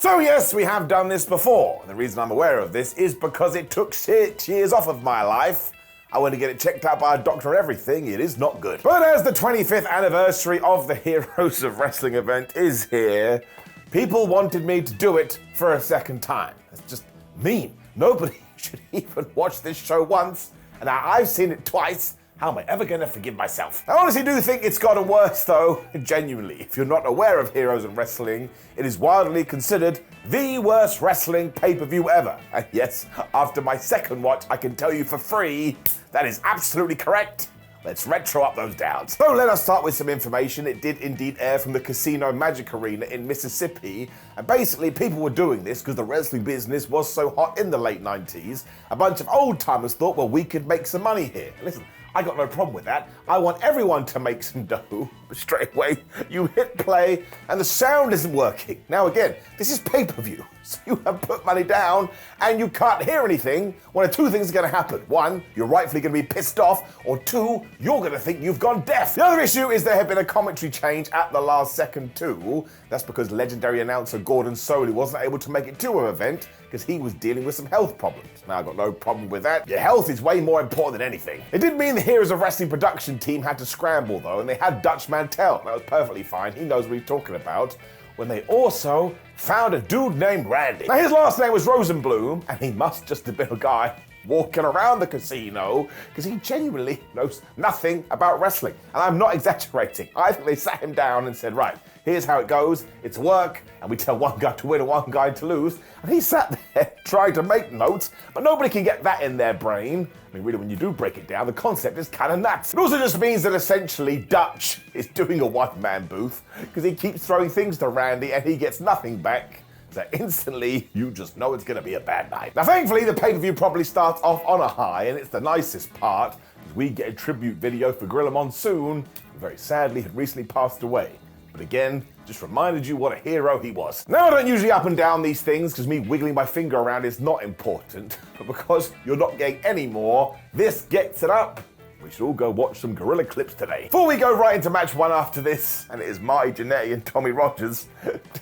So yes, we have done this before. The reason I'm aware of this is because it took 6 years off of my life. I went to get it checked out by a doctor and everything. It is not good. But as the 25th anniversary of the Heroes of Wrestling event is here, people wanted me to do it for a second time. That's just mean. Nobody should even watch this show once, and now I've seen it twice. How am I ever going to forgive myself? I honestly do think it's gotten worse though, genuinely. If you're not aware of Heroes of Wrestling, it is widely considered the worst wrestling pay-per-view ever. And yes, after my second watch, I can tell you for free, that is absolutely correct. Let's retro up those downs. So let us start with some information. It did indeed air from the Casino Magic Arena in Mississippi. And basically people were doing this because the wrestling business was so hot in the late 90s. A bunch of old timers thought, well, we could make some money here. Listen, I got no problem with that. I want everyone to make some dough. But straight away, you hit play and the sound isn't working. Now again, this is pay-per-view. So you have put money down and you can't hear anything. One of two things are gonna happen. One, you're rightfully gonna be pissed off, or two, you're gonna think you've gone deaf. The other issue is there had been a commentary change at the last second too. That's because legendary announcer Gordon Soley wasn't able to make it to an event because he was dealing with some health problems. Now I've got no problem with that. Your health is way more important than anything. It did mean the Heroes of Wrestling production team had to scramble though, and they had Dutch Mantel. That was perfectly fine. He knows what he's talking about. When they also found a dude named Randy. Now his last name was Rosenblum, and he must just have been a guy walking around the casino because he genuinely knows nothing about wrestling. And I'm not exaggerating. I think they sat him down and said, right, here's how it goes. It's work, and we tell one guy to win and one guy to lose. And he sat there trying to make notes, but nobody can get that in their brain. I mean, really, when you do break it down, the concept is kind of nuts. It also just means that essentially Dutch is doing a one-man booth because he keeps throwing things to Randy and he gets nothing back. So instantly, you just know it's going to be a bad night. Now, thankfully, the pay-per-view probably starts off on a high, and it's the nicest part, because we get a tribute video for Gorilla Monsoon, who very sadly had recently passed away. But again, just reminded you what a hero he was. Now, I don't usually up and down these things, because me wiggling my finger around is not important, but because you're not getting any more, this gets it up. We should all go watch some Gorilla clips today. Before we go right into match one after this, and it is Marty Janetti and Tommy Rogers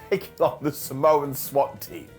taking on the Samoan SWAT team.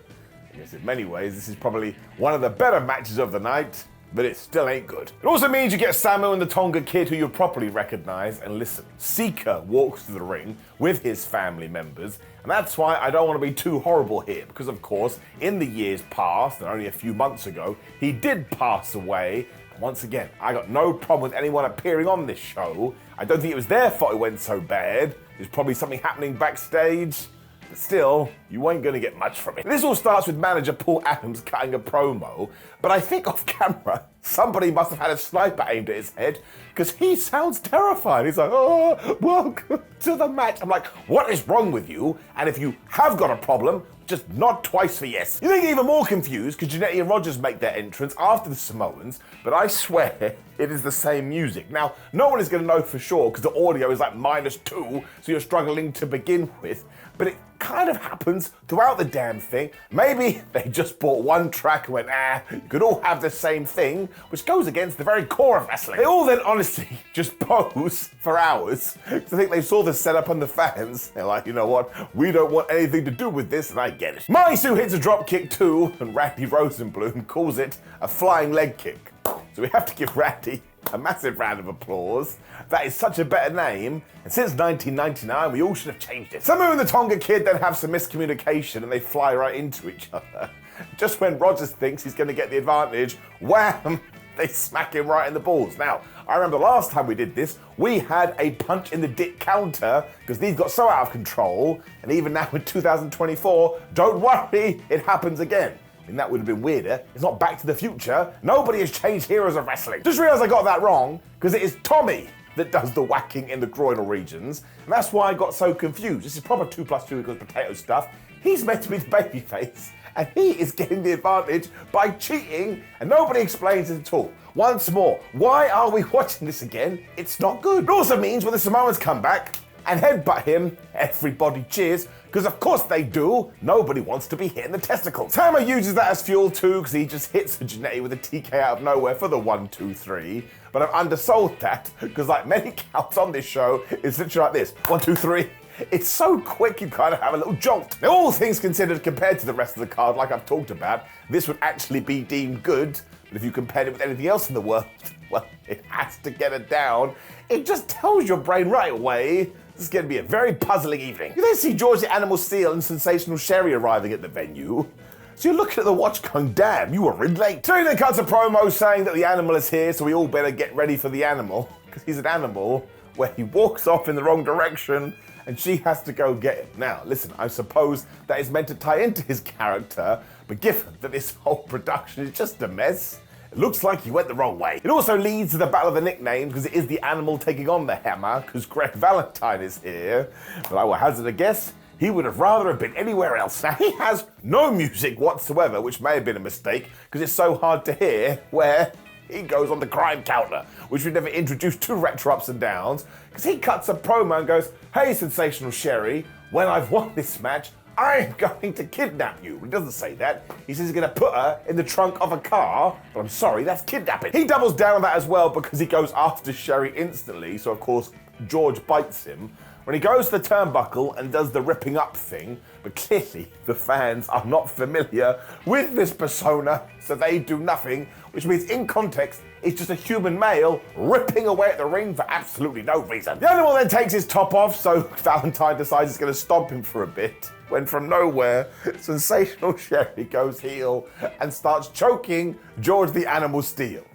I guess in many ways, this is probably one of the better matches of the night, but it still ain't good. It also means you get Samu and the Tonga Kid, who you'll properly recognize. And listen, Seeker walks to the ring with his family members, and that's why I don't want to be too horrible here, because of course, in the years past, and only a few months ago, he did pass away. Once again, I got no problem with anyone appearing on this show. I don't think it was their fault it went so bad. There's probably something happening backstage. But still, you ain't gonna get much from it. This all starts with manager Paul Adams cutting a promo, but I think off camera, somebody must have had a sniper aimed at his head, because he sounds terrified. He's like, oh, welcome to the match. I'm like, what is wrong with you? And if you have got a problem, just nod twice for yes. You think even more confused because Janetti and Rogers make their entrance after the Samoans, but I swear it is the same music. Now, no one is going to know for sure because the audio is like -2, so you're struggling to begin with, but it kind of happens throughout the damn thing. Maybe they just bought one track and went, you could all have the same thing, which goes against the very core of wrestling. They all then honestly just pose for hours. I think they saw the setup on the fans. They're like, you know what? We don't want anything to do with this, and I get it. Monsoon hits a drop kick too, and Randy Rosenblum calls it a flying leg kick. So we have to give Randy a massive round of applause. That is such a better name, and since 1999, we all should have changed it. Samu and the Tonga Kid then have some miscommunication, and they fly right into each other. Just when Rogers thinks he's going to get the advantage, wham! They smack him right in the balls. Now, I remember last time we did this, we had a punch in the dick counter because these got so out of control, and even now in 2024, don't worry, it happens again. I mean, that would have been weirder. It's not Back to the Future. Nobody has changed Heroes of Wrestling. Just realized I got that wrong, because it is Tommy that does the whacking in the groinal regions, and that's why I got so confused. This is proper 2 + 2 = potato stuff. He's meant to be the babyface, and he is getting the advantage by cheating, and nobody explains it at all. Once more, why are we watching this again? It's not good. It also means when the Samoans come back and headbutt him, everybody cheers, because of course they do. Nobody wants to be hitting the testicles. Hammer uses that as fuel too, because he just hits Janetti with a TK out of nowhere for the 1, 2, 3. But I'm undersold that, because like many counts on this show, it's literally like this, 1, 2, 3. It's so quick you kind of have a little jolt. Now, all things considered, compared to the rest of the card, like I've talked about, this would actually be deemed good. But if you compared it with anything else in the world, well, it has to get it down. It just tells your brain right away this is going to be a very puzzling evening. You then see George the Animal Steele and Sensational Sherry arriving at the venue. So you're looking at the watch going, damn, you were in late. Tully then cuts a promo saying that the animal is here, so we all better get ready for the animal, because he's an animal where he walks off in the wrong direction and she has to go get him. Now, listen, I suppose that is meant to tie into his character, but given that this whole production is just a mess, it looks like he went the wrong way. It also leads to the battle of the nicknames, because it is the animal taking on the hammer, because Valentine is here. But I will hazard a guess, he would have rather have been anywhere else. Now, he has no music whatsoever, which may have been a mistake, because it's so hard to hear where he goes on the crime counter, which we never introduced to Retro Ups and Downs, because he cuts a promo and goes, hey, Sensational Sherry, when I've won this match, I'm going to kidnap you. He doesn't say that. He says he's going to put her in the trunk of a car, but I'm sorry, that's kidnapping. He doubles down on that as well because he goes after Sherry instantly, so of course George bites him. When he goes to the turnbuckle and does the ripping up thing, but clearly the fans are not familiar with this persona, so they do nothing, which means in context, it's just a human male ripping away at the ring for absolutely no reason. The animal then takes his top off, so Valentine decides he's going to stomp him for a bit, when from nowhere, Sensational Sherry goes heel and starts choking George the Animal Steele.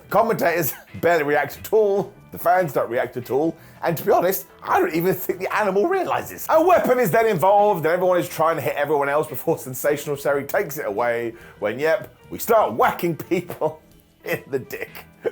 Commentators barely react at all, the fans don't react at all, and to be honest, I don't even think the animal realizes. A weapon is then involved and everyone is trying to hit everyone else before Sensational Sherry takes it away, when yep, we start whacking people in the dick.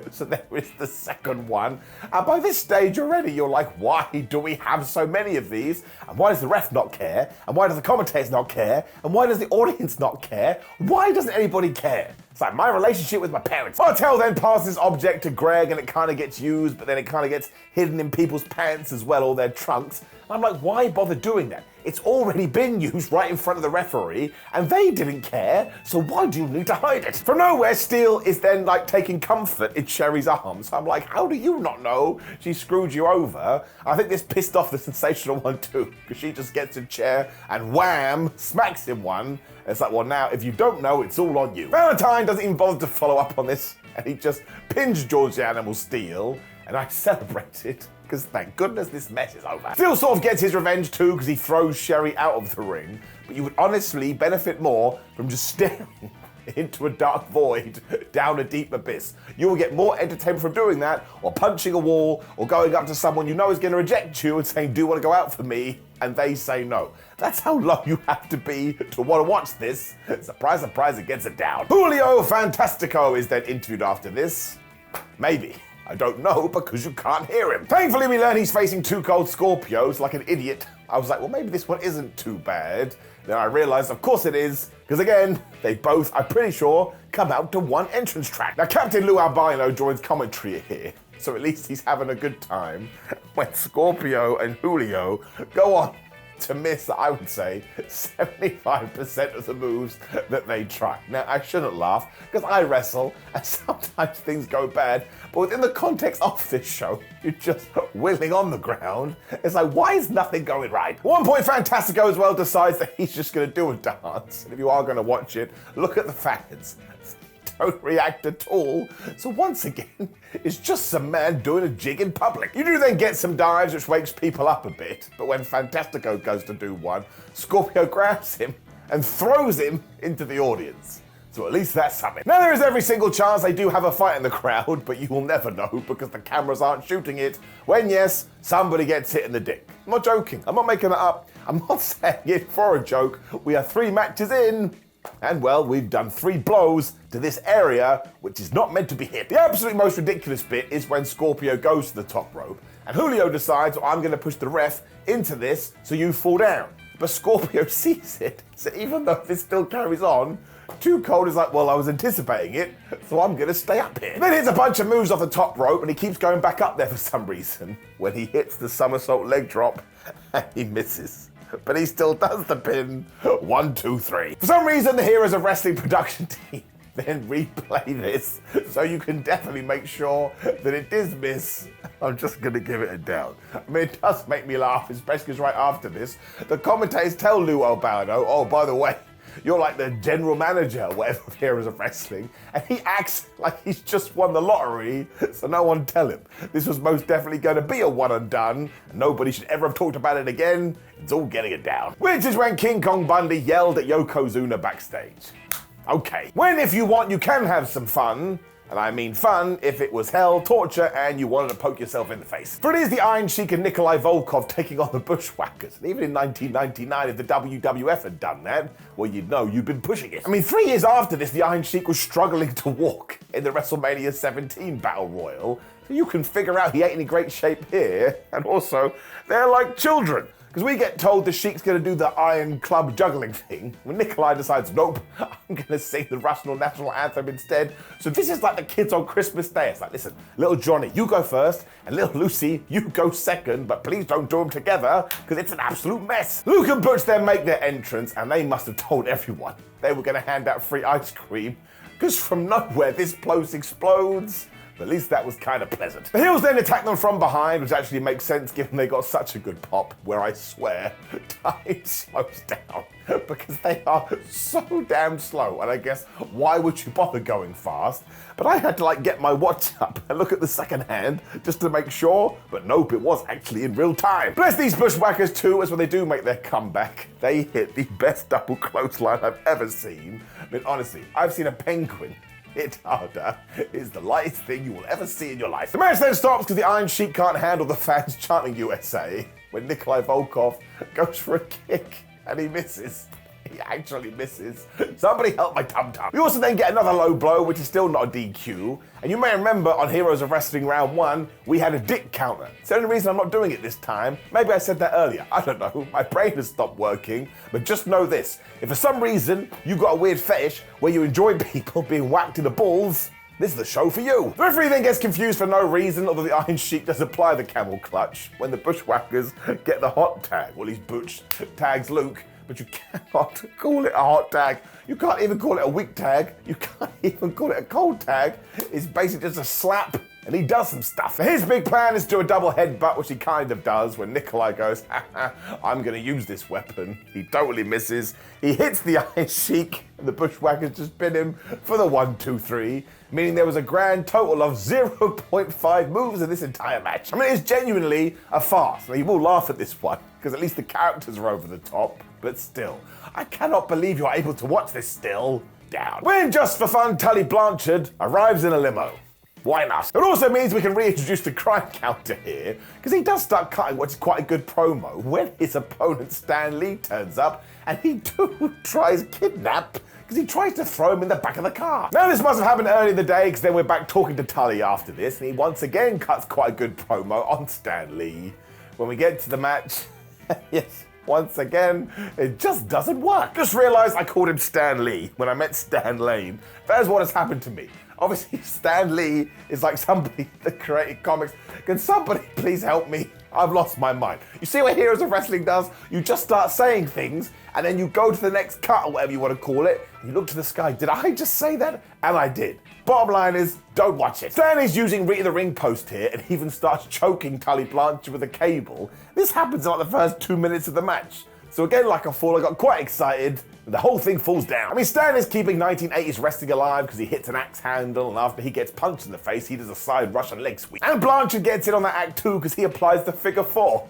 So there is the second one. And by this stage already, you're like, why do we have so many of these? And why does the ref not care? And why does the commentators not care? And why does the audience not care? Why doesn't anybody care? It's like my relationship with my parents. Martel then passes object to Greg and it kind of gets used, but then it kind of gets hidden in people's pants as well, or their trunks. And I'm like, why bother doing that? It's already been used right in front of the referee and they didn't care, so why do you need to hide it? From nowhere, Steele is then like taking comfort in Sherry's arms. I'm like, how do you not know she screwed you over? I think this pissed off the Sensational one too, because she just gets a chair and wham, smacks him one. It's like, well now, if you don't know, it's all on you. Valentine doesn't even bother to follow up on this, and he just pins George the Animal Steele, and I celebrated, because thank goodness this mess is over. Steele sort of gets his revenge too, because he throws Sherry out of the ring, but you would honestly benefit more from just staring into a dark void down a deep abyss. You will get more entertainment from doing that, or punching a wall, or going up to someone you know is going to reject you and saying, do you want to go out for me? And they say no. That's how low you have to be to want to watch this. Surprise, surprise, it gets it down. Julio Fantastico is then interviewed after this. Maybe. I don't know, because you can't hear him. Thankfully, we learn he's facing two cold Scorpios like an idiot. I was like, well, maybe this one isn't too bad. Then I realized, of course it is, because again, they both, I'm pretty sure, come out to one entrance track. Now, Captain Lou Albino joins commentary here, so at least he's having a good time when Scorpio and Julio go on to miss, I would say, 75% of the moves that they try. Now, I shouldn't laugh, because I wrestle, and sometimes things go bad, but within the context of this show, you're just wheeling on the ground. It's like, why is nothing going right? At one point, Fantastico as well decides that he's just going to do a dance, and if you are going to watch it, look at the fans. Don't react at all. So once again, it's just some man doing a jig in public. You do then get some dives, which wakes people up a bit, but when Fantastico goes to do one, Scorpio grabs him and throws him into the audience. So at least that's something. Now there is every single chance they do have a fight in the crowd, but you will never know because the cameras aren't shooting it, when yes, somebody gets hit in the dick. I'm not joking, I'm not making that up. I'm not saying it for a joke. We are 3 matches in, and well, we've done 3 blows to this area, which is not meant to be hit. The absolute most ridiculous bit is when Scorpio goes to the top rope, and Julio decides, well, I'm going to push the ref into this so you fall down. But Scorpio sees it, so even though this still carries on, Too Cold is like, well, I was anticipating it, so I'm going to stay up here. Then hits a bunch of moves off the top rope, and he keeps going back up there for some reason. When he hits the somersault leg drop, and he misses. But he still does the pin. 1, 2, 3. For some reason, the Heroes of Wrestling production team then replay this so you can definitely make sure that it does miss. I'm just going to give it a down. I mean, it does make me laugh, especially because right after this, the commentators tell Lou Albano, oh, by the way, you're like the general manager, whatever, of Heroes of Wrestling, and he acts like he's just won the lottery, so no one tell him. This was most definitely going to be a one and done, and nobody should ever have talked about it again. It's all getting it down. Which is when King Kong Bundy yelled at Yokozuna backstage. Okay, when if you want, you can have some fun. And I mean fun if it was hell, torture, and you wanted to poke yourself in the face. For it is the Iron Sheik and Nikolai Volkov taking on the Bushwhackers. And even in 1999, if the WWF had done that, well, you'd know you'd been pushing it. I mean, 3 years after this, the Iron Sheik was struggling to walk in the WrestleMania 17 Battle Royal. So you can figure out he ain't in great shape here. And also, they're like children. Because we get told the Sheik's going to do the Iron Club juggling thing, when Nikolai decides, nope, I'm going to sing the Russian national anthem instead. So this is like the kids on Christmas Day. It's like, listen, little Johnny, you go first, and little Lucy, you go second, but please don't do them together, because it's an absolute mess. Luke and Butch then make their entrance, and they must have told everyone they were going to hand out free ice cream, because from nowhere this place explodes. At least that was kind of pleasant. The heels then attack them from behind, which actually makes sense given they got such a good pop, where I swear, time slows down because they are so damn slow. And I guess, why would you bother going fast? But I had to like get my watch up and look at the second hand just to make sure, but nope, it was actually in real time. Bless these Bushwhackers too, as when they do make their comeback, they hit the best double clothesline I've ever seen. I mean, honestly, I've seen a penguin hit harder is the lightest thing you will ever see in your life. The match then stops because the Iron Sheik can't handle the fans chanting USA when Nikolai Volkov goes for a kick and he misses. He actually misses. Somebody help my tum-tum. We also then get another low blow, which is still not a DQ. And you may remember on Heroes of Wrestling Round 1, we had a dick counter. It's the only reason I'm not doing it this time. Maybe I said that earlier. I don't know. My brain has stopped working. But just know this. If for some reason you got a weird fetish where you enjoy people being whacked in the balls, this is the show for you. The referee then gets confused for no reason, although the Iron Sheik does apply the camel clutch when the Bushwhackers get the hot tag. Well, he's Butch tags Luke. But you cannot call it a hot tag. You can't even call it a weak tag. You can't even call it a cold tag. It's basically just a slap, and he does some stuff. His big plan is to do a double headbutt, which he kind of does when Nikolai goes, I'm going to use this weapon. He totally misses. He hits the Iron Sheik, and the Bushwhackers just pin him for the 1, 2, 3, meaning there was a grand total of 0.5 moves in this entire match. I mean, it's genuinely a farce. Now, you will laugh at this one, because at least the characters are over the top. But still, I cannot believe you're able to watch this still. Down. When just for fun, Tully Blanchard arrives in a limo. Why not? It also means we can reintroduce the crime counter here, because he does start cutting what is quite a good promo when his opponent Stan Lee turns up, and he too tries kidnap, because he tries to throw him in the back of the car. Now this must have happened early in the day, because then we're back talking to Tully after this, and he once again cuts quite a good promo on Stan Lee. When we get to the match, yes, once again, it just doesn't work. Just realized I called him Stan Lee when I meant Stan Lane. That is what has happened to me. Obviously, Stan Lee is like somebody that created comics. Can somebody please help me? I've lost my mind. You see what Heroes of Wrestling does? You just start saying things, and then you go to the next cut, or whatever you want to call it, and you look to the sky. Did I just say that? And I did. Bottom line is, don't watch it. Stan is using Rita the Ring post here, and even starts choking Tully Blanchard with a cable. This happens in like the first 2 minutes of the match. So again, like a fool, I got quite excited, and the whole thing falls down. I mean, Stan is keeping 1980s wrestling alive because he hits an axe handle, and after he gets punched in the face, he does a side Russian leg sweep. And Blanchard gets in on that act too because he applies the figure 4.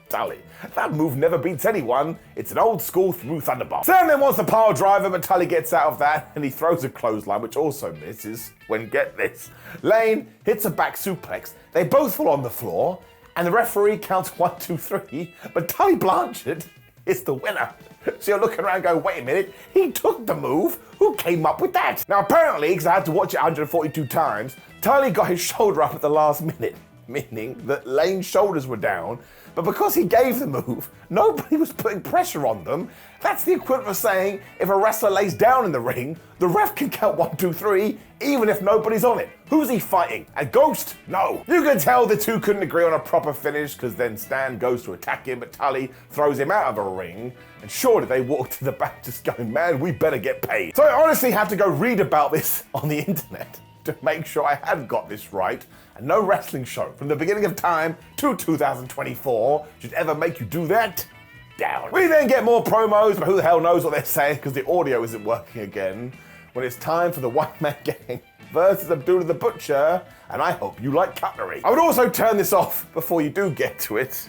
Tully, that move never beats anyone. It's an old school through Thunderbomb. Stan then wants the pile driver, but Tully gets out of that, and he throws a clothesline, which also misses when, get this, Lane hits a back suplex. They both fall on the floor, and the referee counts 1, 2, 3, but Tully Blanchard is the winner. So you're looking around going, wait a minute, he took the move? Who came up with that? Now apparently, because I had to watch it 142 times, Tully got his shoulder up at the last minute. meaning that Lane's shoulders were down, but because he gave the move, nobody was putting pressure on them. That's the equivalent of saying if a wrestler lays down in the ring, the ref can count 1, 2, 3, even if nobody's on it. Who's he fighting? A ghost? No. You can tell the two couldn't agree on a proper finish, because then Stan goes to attack him, but Tully throws him out of the ring, and surely they walk to the back just going, man, we better get paid. So I honestly had to go read about this on the internet to make sure I had got this right, and no wrestling show from the beginning of time to 2024 should ever make you do that. Down. We then get more promos, but who the hell knows what they're saying because the audio isn't working again, when it's time for the one-man gang versus Abdullah the Butcher, and I hope you like cutlery. I would also turn this off before you do get to it,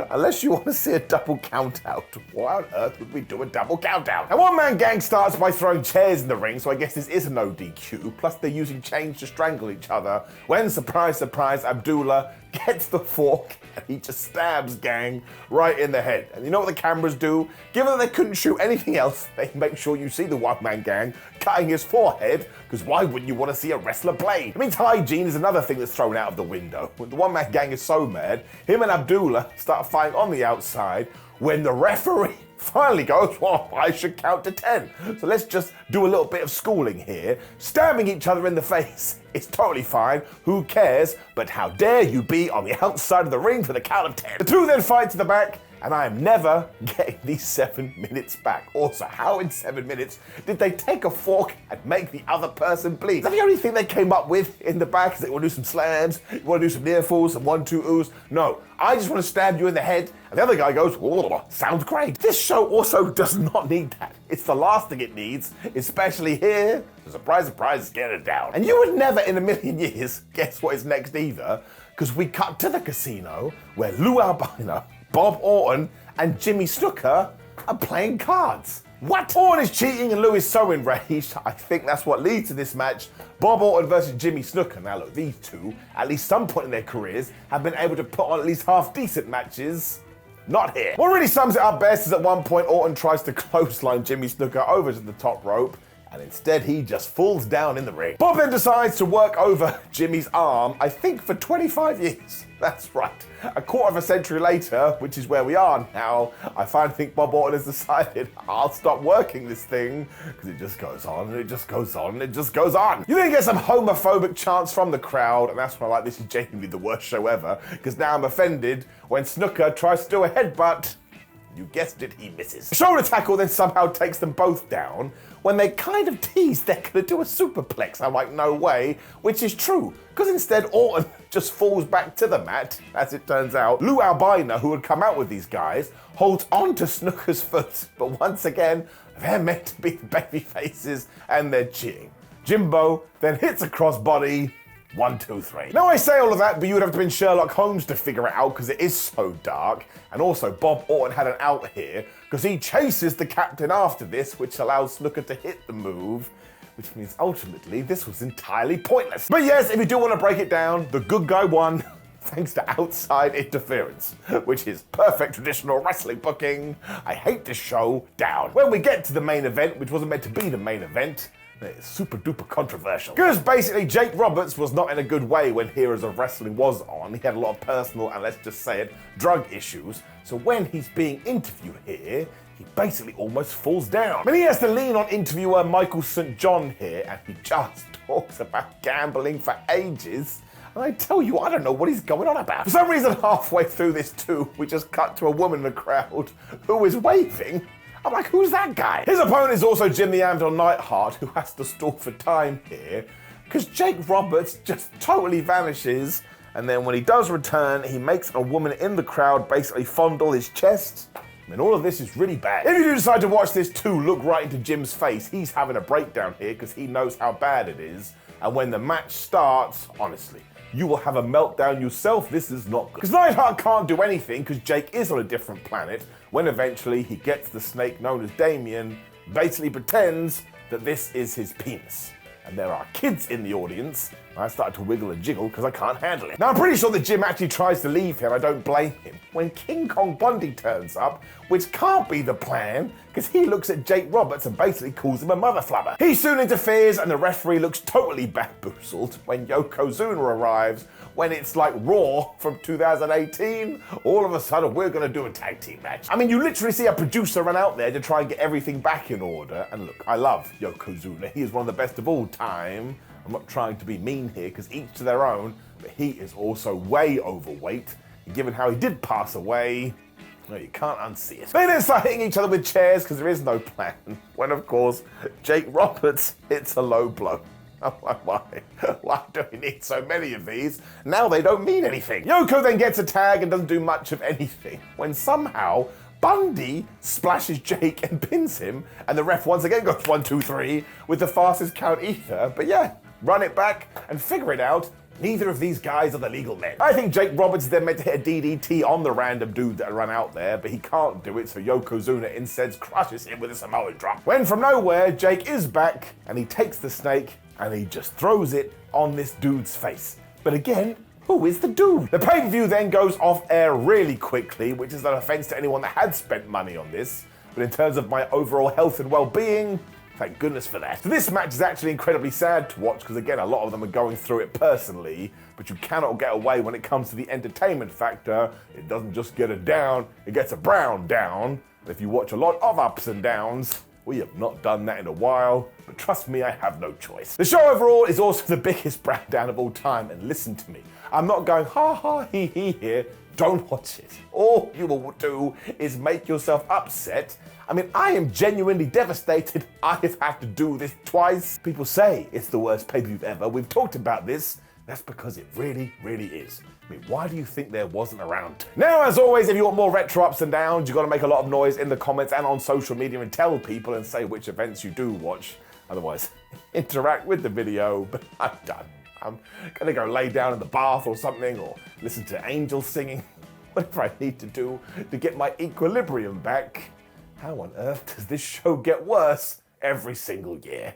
unless you want to see a double count out. Why on earth would we do a double count out? And one-man gang starts by throwing chairs in the ring, so I guess this is a no DQ, plus they're using chains to strangle each other, when, surprise, surprise, Abdullah gets the fork and he just stabs Gang right in the head. And you know what the cameras do? Given that they couldn't shoot anything else, they make sure you see the one-man gang cutting his forehead, because why wouldn't you want to see a wrestler play? It means hygiene is another thing that's thrown out of the window. When the one-man gang is so mad, him and Abdullah start fighting on the outside when the referee finally goes, well, I should count to 10. So let's just do a little bit of schooling here. Stabbing each other in the face is totally fine, who cares, but how dare you be on the outside of the ring for the count of 10. The two then fight to the back, and I am never getting these 7 minutes back. Also, how in 7 minutes did they take a fork and make the other person bleed? Is that the only thing they came up with in the back? Is they want to do some slams, you want to do some near falls, some 1, 2 oohs? No, I just want to stab you in the head, and the other guy goes, oh, sounds great. This show also does not need that. It's the last thing it needs, especially here. So surprise, surprise, get it down. And you would never in a million years guess what is next either, because we cut to the casino where Lou Albino, Bob Orton, and Jimmy Snuka are playing cards. What? Orton is cheating and Lou is so enraged. I think that's what leads to this match. Bob Orton versus Jimmy Snuka. Now look, these two, at least some point in their careers, have been able to put on at least half decent matches. Not here. What really sums it up best is at one point Orton tries to clothesline Jimmy Snuka over to the top rope, and instead he just falls down in the ring. Bob then decides to work over Jimmy's arm, I think for 25 years. That's right. A quarter of a century later, which is where we are now, I finally think Bob Orton has decided, I'll stop working this thing, because it just goes on, and it just goes on, and it just goes on. You then get some homophobic chants from the crowd, and that's why I like this is genuinely the worst show ever, because now I'm offended when Snuka tries to do a headbutt. You guessed it, he misses. The shoulder tackle then somehow takes them both down when they kind of tease they're gonna do a superplex. I'm like, no way, which is true, because instead Orton just falls back to the mat, as it turns out. Lou Albino, who had come out with these guys, holds on to Snuka's foot, but once again, they're meant to be the baby faces and they're cheating. Jimbo then hits a crossbody. 1, 2, 3. Now I say all of that, but you would have to be Sherlock Holmes to figure it out because it is so dark. And also Bob Orton had an out here because he chases the captain after this, which allows Snuka to hit the move, which means ultimately this was entirely pointless. But yes, if you do want to break it down, the good guy won thanks to outside interference, which is perfect traditional wrestling booking. I hate this show. Down. When we get to the main event, which wasn't meant to be the main event, it's super duper controversial. Because basically Jake Roberts was not in a good way when Heroes of Wrestling was on. He had a lot of personal and, let's just say it, drug issues. So when he's being interviewed here, he basically almost falls down. But he has to lean on interviewer Michael St. John here, and he just talks about gambling for ages. And I tell you, I don't know what he's going on about. For some reason, halfway through this too, we just cut to a woman in the crowd who is waving. I'm like, who's that guy? His opponent is also Jim the Anvil Neidhart, who has to stall for time here, because Jake Roberts just totally vanishes, and then when he does return, he makes a woman in the crowd basically fondle his chest, and all of this is really bad. If you do decide to watch this too, look right into Jim's face. He's having a breakdown here because he knows how bad it is, and when the match starts, honestly, you will have a meltdown yourself. This is not good. Because Neidhart can't do anything because Jake is on a different planet, when eventually he gets the snake known as Damien, basically pretends that this is his penis. And there are kids in the audience, I started to wiggle and jiggle because I can't handle it. Now, I'm pretty sure that Jim actually tries to leave him. I don't blame him. When King Kong Bundy turns up, which can't be the plan, because he looks at Jake Roberts and basically calls him a mother flubber. He soon interferes and the referee looks totally bamboozled when Yokozuna arrives, when it's like Raw from 2018. All of a sudden, we're going to do a tag team match. I mean, you literally see a producer run out there to try and get everything back in order. And look, I love Yokozuna. He is one of the best of all time. I'm not trying to be mean here, because each to their own, but he is also way overweight. And given how he did pass away, no, you can't unsee it. They then start hitting each other with chairs because there is no plan. When, of course, Jake Roberts hits a low blow. I'm like, why do we need so many of these? Now they don't mean anything. Yoko then gets a tag and doesn't do much of anything, when somehow Bundy splashes Jake and pins him, and the ref once again goes 1, 2, 3 with the fastest count either. But yeah, run it back and figure it out. Neither of these guys are the legal men. I think Jake Roberts is then meant to hit a DDT on the random dude that ran out there, but he can't do it, so Yokozuna instead crushes him with a Samoan drop. When from nowhere, Jake is back, and he takes the snake, and he just throws it on this dude's face. But again, who is the dude? The pay-per-view then goes off air really quickly, which is an offense to anyone that had spent money on this. But in terms of my overall health and well-being, thank goodness for that. So this match is actually incredibly sad to watch because, again, a lot of them are going through it personally, but you cannot get away when it comes to the entertainment factor. It doesn't just get a down, it gets a brown down. And if you watch a lot of ups and downs, we have not done that in a while, but trust me, I have no choice. The show overall is also the biggest brown down of all time, and listen to me. I'm not going ha ha he here. Don't watch it. All you will do is make yourself upset. I mean, I am genuinely devastated I have had to do this twice. People say it's the worst pay-per-view ever. We've talked about this. That's because it really, really is. I mean, why do you think there wasn't around? Now, as always, if you want more retro ups and downs, you've got to make a lot of noise in the comments and on social media and tell people and say which events you do watch. Otherwise, interact with the video, but I'm done. I'm gonna go lay down in the bath or something, or listen to angels singing, whatever I need to do to get my equilibrium back. How on earth does this show get worse every single year?